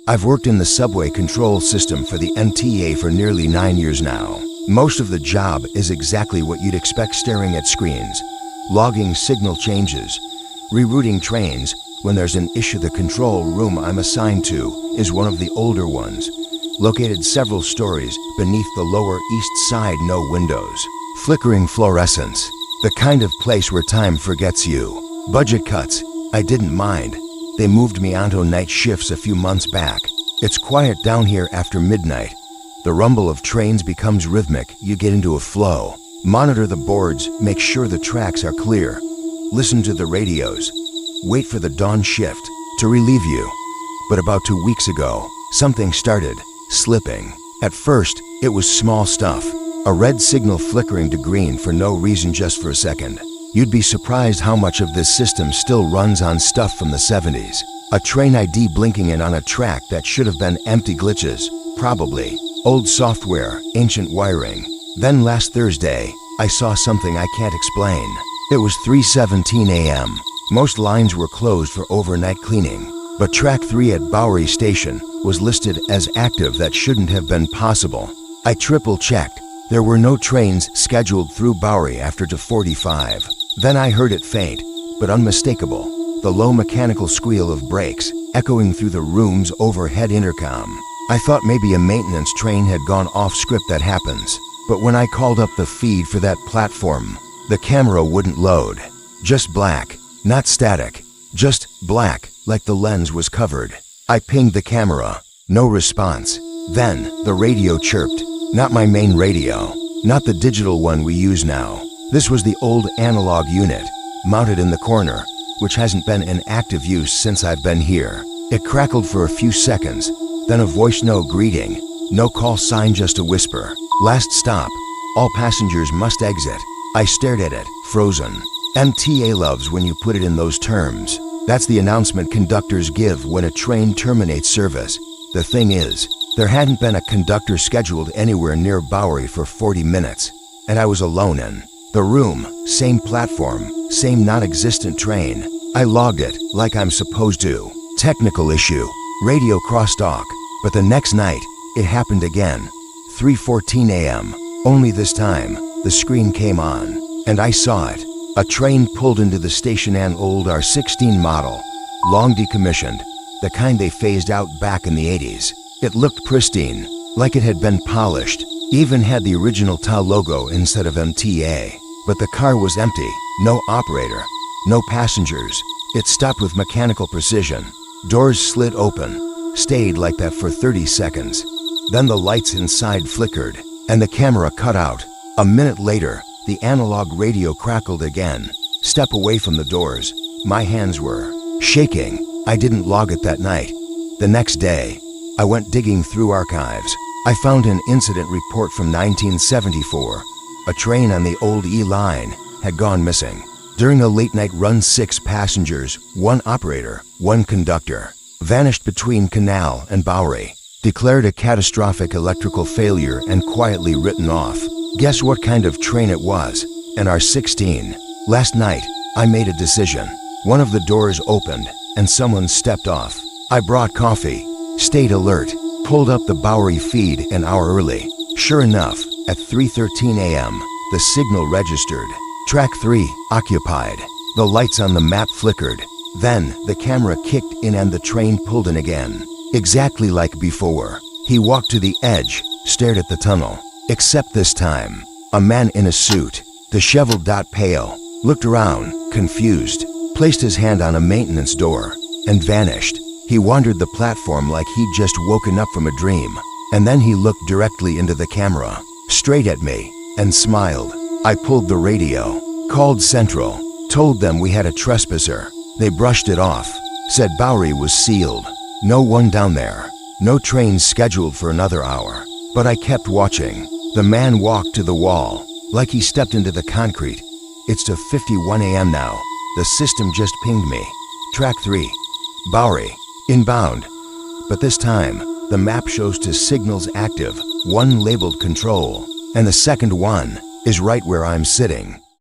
I've worked in the subway control system for the MTA for nearly 9 years now. Most of the job is exactly what you'd expect, staring at screens, logging signal changes, rerouting trains. When there's an issue, the control room I'm assigned to is one of the older ones, located several stories beneath the Lower East Side. No windows, flickering fluorescence, the kind of place where time forgets you. Budget cuts, I didn't mind. They moved me onto night shifts a few months back. It's quiet down here after midnight. The rumble of trains becomes rhythmic. You get into a flow. Monitor the boards, make sure the tracks are clear. Listen to the radios. Wait for the dawn shift to relieve you. But about 2 weeks ago, something started slipping. At first, it was small stuff. A red signal flickering to green for no reason, just for a second. You'd be surprised how much of this system still runs on stuff from the 70s. A train ID blinking in on a track that should have been empty. Glitches, probably. Old software, ancient wiring. Then last Thursday, I saw something I can't explain. It was 3:17 a.m. Most lines were closed for overnight cleaning, but track 3 at Bowery Station was listed as active. That shouldn't have been possible. I triple-checked. There were no trains scheduled through Bowery after 2:45. Then I heard it, faint but unmistakable, the low mechanical squeal of brakes echoing through the room's overhead intercom. I thought maybe a maintenance train had gone off script. That happens. But when I called up the feed for that platform, the camera wouldn't load. Just black, not static, just black, like the lens was covered. I pinged the camera, no response. Then the radio chirped. Not my main radio, not the digital one we use now. This was the old analog unit, mounted in the corner, which hasn't been in active use since I've been here. It crackled for a few seconds, then a voice, no greeting, no call sign, just a whisper. Last stop. All passengers must exit. I stared at it, frozen. MTA loves when you put it in those terms. That's the announcement conductors give when a train terminates service. The thing is, there hadn't been a conductor scheduled anywhere near Bowery for 40 minutes, and I was alone in the room. Same platform, same non-existent train. I logged it like I'm supposed to. Technical issue. Radio crosstalk. But the next night, it happened again. 3:14 a.m. Only this time, the screen came on, and I saw it. A train pulled into the station, an old R16 model, long decommissioned, the kind they phased out back in the 80s. It looked pristine, like it had been polished, even had the original TA logo instead of MTA. But the car was empty, no operator, no passengers. It stopped with mechanical precision. Doors slid open, stayed like that for 30 seconds. Then the lights inside flickered, and the camera cut out. A minute later, the analog radio crackled again. Step away from the doors. My hands were shaking. I didn't log it that night. The next day, I went digging through archives. I found an incident report from 1974. A train on the old E line had gone missing. During a late-night run, 6 passengers, 1 operator, 1 conductor, vanished between Canal and Bowery, declared a catastrophic electrical failure, and quietly written off. Guess what kind of train it was? An R16. Last night, I made a decision. One of the doors opened, and someone stepped off. I brought coffee, stayed alert, pulled up the Bowery feed an hour early. Sure enough, at 3:13 a.m., the signal registered. Track 3, occupied. The lights on the map flickered. Then, the camera kicked in and the train pulled in again. Exactly like before. He walked to the edge, stared at the tunnel. Except this time, a man in a suit, disheveled, pale, looked around, confused, placed his hand on a maintenance door, and vanished. He wandered the platform like he'd just woken up from a dream. And then he looked directly into the camera, straight at me, and smiled. I pulled the radio, called Central, told them we had a trespasser. They brushed it off, said Bowery was sealed. No one down there, no trains scheduled for another hour. But I kept watching. The man walked to the wall, like he stepped into the concrete. It's 2:51 a.m. now. The system just pinged me. Track 3, Bowery, inbound. But this time, the map shows 2 signals active, 1 labeled control, and the second one is right where I'm sitting.